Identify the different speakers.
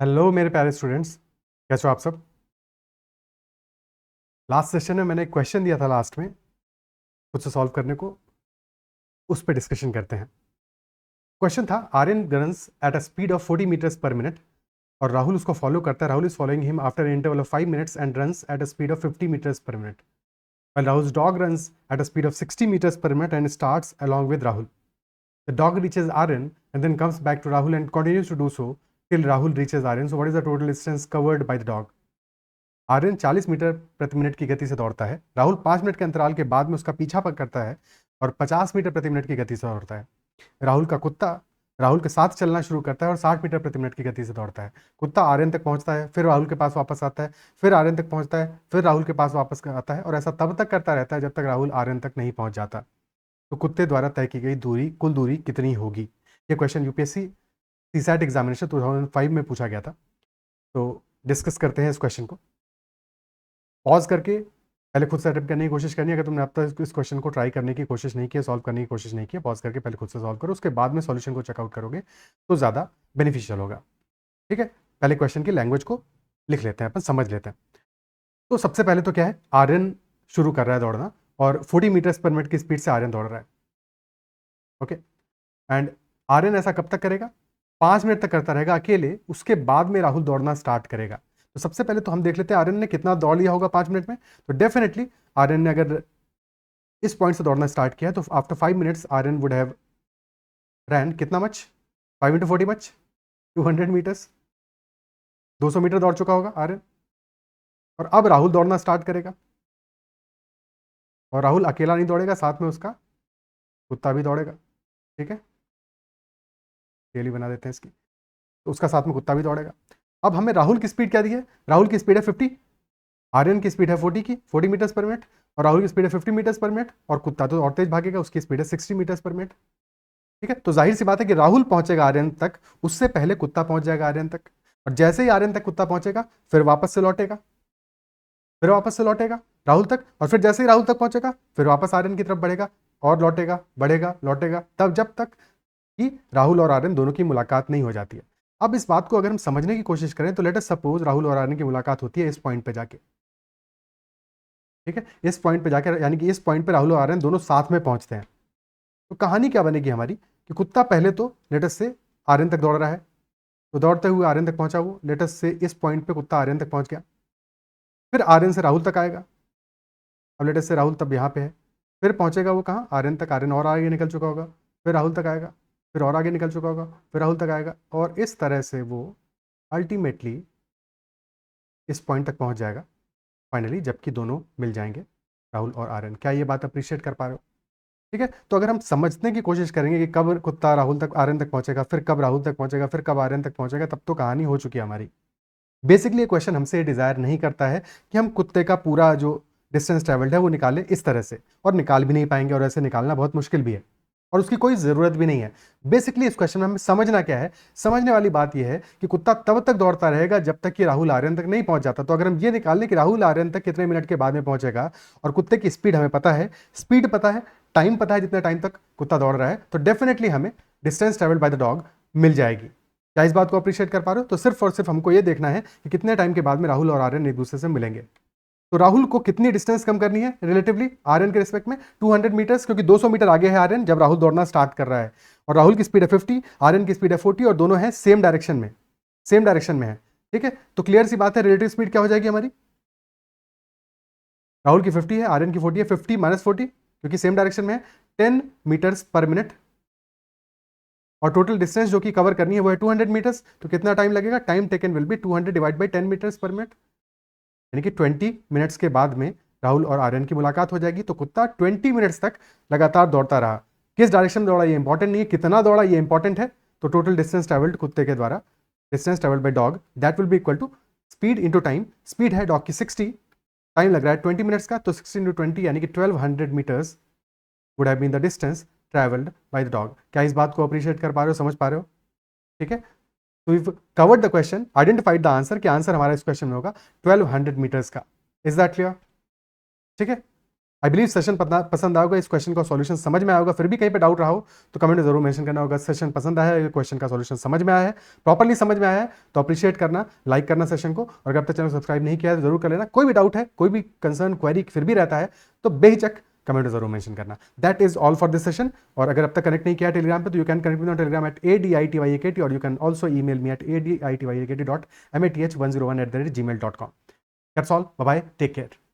Speaker 1: Hello मेरे प्यारे students, कैसे हो आप सब। लास्ट सेशन में मैंने एक क्वेश्चन दिया था लास्ट में खुद से सॉल्व करने को, उस पर डिस्कशन करते हैं। क्वेश्चन था Aryan runs at a speed of 40 meters per minute और राहुल उसको फॉलो करता है। Rahul is following him after interval of 5 minutes and runs at a speed of 50 meters per minute. While Rahul's dog runs at a speed of 60 meters per minute and starts along with Rahul. The dog reaches Aryan and then comes back to Rahul and continues to do so till Rahul reaches Aryan. So what is the total distance covered by the dog? Aryan 40 meter प्रति minute की गति से दौड़ता है। Rahul 5 minute के अंतराल के बाद में उसका पीछा करता है और 50 मीटर प्रति मिनट की गति से दौड़ता है। राहुल का कुत्ता राहुल के साथ चलना शुरू करता है और 60 मीटर प्रति मिनट की गति से दौड़ता है। कुत्ता आर्यन तक पहुंचता है, फिर राहुल के पास वापस आता है, फिर आर्यन तक पहुंचता है, फिर राहुल के पास वापस आता है और ऐसा तब तक करता रहता है जब तक राहुल आर्यन तक नहीं पहुंच जाता। तो कुत्ते द्वारा तय की गई कुल दूरी कितनी होगी? ये क्वेश्चन यूपीएससी सीसैट एग्जामिनेशन 2005 में पूछा गया था। तो डिस्कस करते हैं इस क्वेश्चन को। पॉज करके पहले खुद से अटेम्प्ट करने की कोशिश करनी है। अगर तुमने अब तक इस क्वेश्चन को ट्राई करने की कोशिश नहीं की, सॉल्व करने की कोशिश नहीं की, पॉज करके पहले खुद से सॉल्व करो, उसके बाद में सॉल्यूशन को चेकआउट करोगे तो ज़्यादा बेनिफिशियल होगा। ठीक है, पहले क्वेश्चन की लैंग्वेज को लिख लेते हैं, अपन समझ लेते हैं। तो सबसे पहले तो क्या है, आर्यन शुरू कर रहा है दौड़ना और 40 मीटर्स पर मिनट की स्पीड से आर्यन दौड़ रहा है। ओके, एंड आर्यन ऐसा कब तक करेगा? 5 मिनट तक करता रहेगा अकेले, उसके बाद में राहुल दौड़ना स्टार्ट करेगा। तो सबसे पहले तो हम देख लेते हैं आर्यन ने कितना दौड़ लिया होगा 5 मिनट में। तो डेफिनेटली आर्यन ने अगर इस पॉइंट से दौड़ना स्टार्ट किया तो after 5 minutes Aryan would have run कितना much? 5 into 40 much 200 meters, 200 meter दौड़ चुका होगा आर्यन। और अब राहुल दौड़ना स्टार्ट करेगा और राहुल अकेला नहीं दौड़ेगा, साथ में उसका कुत्ता भी दौड़ेगा। ठीक है, डेली बना देते हैं इसकी। तो उसका साथ में कुत्ता भी दौड़ेगा। अब हमें राहुल की स्पीड क्या दी है? राहुल की स्पीड है 50, आर्यन की स्पीड है 40 मीटर्स पर मिनट और राहुल की स्पीड है 50 मीटर्स पर मिनट और कुत्ता तो और तेज भागेगा, उसकी स्पीड है 60 मीटर्स पर मिनट। ठीक है, तो जाहिर सी बात है कि राहुल पहुंचेगा आर्यन तक, उससे पहले कुत्ता पहुंच जाएगा आर्यन तक, और जैसे ही आर्यन तक कुत्ता पहुंचेगा फिर वापस से लौटेगा, फिर वापस से लौटेगा राहुल तक, और फिर जैसे ही राहुल तक पहुंचेगा फिर वापस आर्यन की तरफ बढ़ेगा और लौटेगा, बढ़ेगा, लौटेगा, तब जब तक कि राहुल और आर्यन दोनों की मुलाकात नहीं हो जाती है। अब इस बात को अगर हम समझने की कोशिश करें तो लेट अस सपोज राहुल और आर्यन की मुलाकात होती है इस पॉइंट पे जाके। ठीक है, इस पॉइंट पे जाकर, यानी कि इस पॉइंट पे राहुल और आर्यन दोनों साथ में पहुंचते हैं। तो कहानी क्या बनेगी हमारी कि कुत्ता पहले तो लेटस से आर्यन तक दौड़ रहा है, तो दौड़ते हुए आर्यन तक पहुंचा, वो लेटस से इस पॉइंट पे कुत्ता आर्यन तक पहुंच गया, फिर आर्यन से राहुल तक आएगा। अब लेटस से राहुल तब यहाँ पे है, फिर पहुंचेगा वो कहाँ? आर्यन तक। आर्यन और आगे निकल चुका होगा, फिर राहुल तक आएगा, फिर और आगे निकल चुका होगा, फिर राहुल तक आएगा, और इस तरह से वो अल्टीमेटली इस पॉइंट तक पहुंच जाएगा फाइनली, जबकि दोनों मिल जाएंगे, राहुल और आर्यन। क्या ये बात अप्रिशिएट कर पा रहे हो? ठीक है, तो अगर हम समझने की कोशिश करेंगे कि कब कुत्ता राहुल तक आर्यन तक पहुंचेगा, फिर कब राहुल तक पहुंचेगा, फिर कब आर्यन तक पहुंचेगा, तब तो कहानी हो चुकी है हमारी। बेसिकली ये क्वेश्चन हमसे डिजायर नहीं करता है कि हम कुत्ते का पूरा जो डिस्टेंस ट्रेवल्ड है वो निकालें इस तरह से, और निकाल भी नहीं पाएंगे, और ऐसे निकालना बहुत मुश्किल भी है और उसकी कोई ज़रूरत भी नहीं है। बेसिकली इस क्वेश्चन में हमें समझना क्या है? समझने वाली बात यह है कि कुत्ता तब तक दौड़ता रहेगा जब तक कि राहुल आर्यन तक नहीं पहुंच जाता। तो अगर हम ये निकाल लें कि राहुल आर्यन तक कितने मिनट के बाद में पहुंचेगा, और कुत्ते की स्पीड हमें पता है, स्पीड पता है, टाइम पता है, जितने टाइम तक कुत्ता दौड़ रहा है, तो डेफिनेटली हमें distance travelled by the dog मिल जाएगी। क्या इस बात को अप्रिशिएट कर पा रहे हो? तो सिर्फ और सिर्फ हमको ये देखना है कि कितने टाइम के बाद में राहुल और आर्यन एक दूसरे से मिलेंगे। तो राहुल को कितनी डिस्टेंस कम करनी है रिलेटिवली आर्यन के रिस्पेक्ट में? 200 मीटर्स, क्योंकि 200 मीटर आगे है आर्यन जब राहुल दौड़ना स्टार्ट कर रहा है, और राहुल की स्पीड है 50, आर्यन की स्पीड है 40, और दोनों हैं सेम डायरेक्शन में, सेम डायरेक्शन में है। ठीक है, तो क्लियर सी बात है, रिलेटिव स्पीड क्या हो जाएगी हमारी? राहुल की 50 है, आर्यन की 40 है, 50 माइनस 40 क्योंकि सेम डायरेक्शन में है, 10 मीटर्स पर मिनट, और टोटल डिस्टेंस जो कि कवर करनी है वो है 200 मीटर्स। तो कितना टाइम लगेगा? Time taken will be 200 divide by 10 meters per minute, यानी कि 20 मिनट्स के बाद में राहुल और आर्यन की मुलाकात हो जाएगी। तो कुत्ता 20 मिनट्स तक लगातार दौड़ता रहा। किस डायरेक्शन में दौड़ा ये इंपॉर्टेंट नहीं है, कितना दौड़ा ये इंपॉर्टेंट है। तो टोटल डिस्टेंस ट्रेवल्ड कुत्ते के द्वारा, distance travelled by dog, that will be equal to speed into time. Speed है डॉग की 60, टाइम लग रहा है 20 मिनट्स का, तो 60 इंटू 20 यानी कि 1200 meters would have been the distance travelled by the dog. क्या इस बात को अप्रिशिएट कर पा रहे हो, समझ पा रहे हो? ठीक है, तो we covered the question, identified the answer, कि आंसर हमारा इस क्वेश्चन में होगा 1200 मीटर्स का। Is that clear? ठीक है, आई बिलीव सेशन पसंद आएगा, इस क्वेश्चन का सॉल्यूशन समझ में आएगा। फिर भी कहीं पे डाउट रहा हो तो कमेंट में जरूर मेंशन करना होगा। सेशन पसंद आया है, क्वेश्चन का सॉल्यूशन समझ में आया है, प्रॉपर्ली समझ में आया है तो अप्रिशिएट करना, लाइक करना सेशन को, और अगर अब तक चैनल सब्सक्राइब नहीं किया है तो जरूर कर लेना। कोई भी डाउट है, कोई भी कंसर्न क्वेरी फिर भी रहता है तो बेहिचक कमेंट में जरूर मेंशन करना। That is all for this session. और अगर अब तक कनेक्ट नहीं किया है टेलीग्राम पे तो you can connect with Telegram at ADITYAKT, और you can also email me at ADITYAKT.math101@gmail.com. That's all. Bye bye. Take care.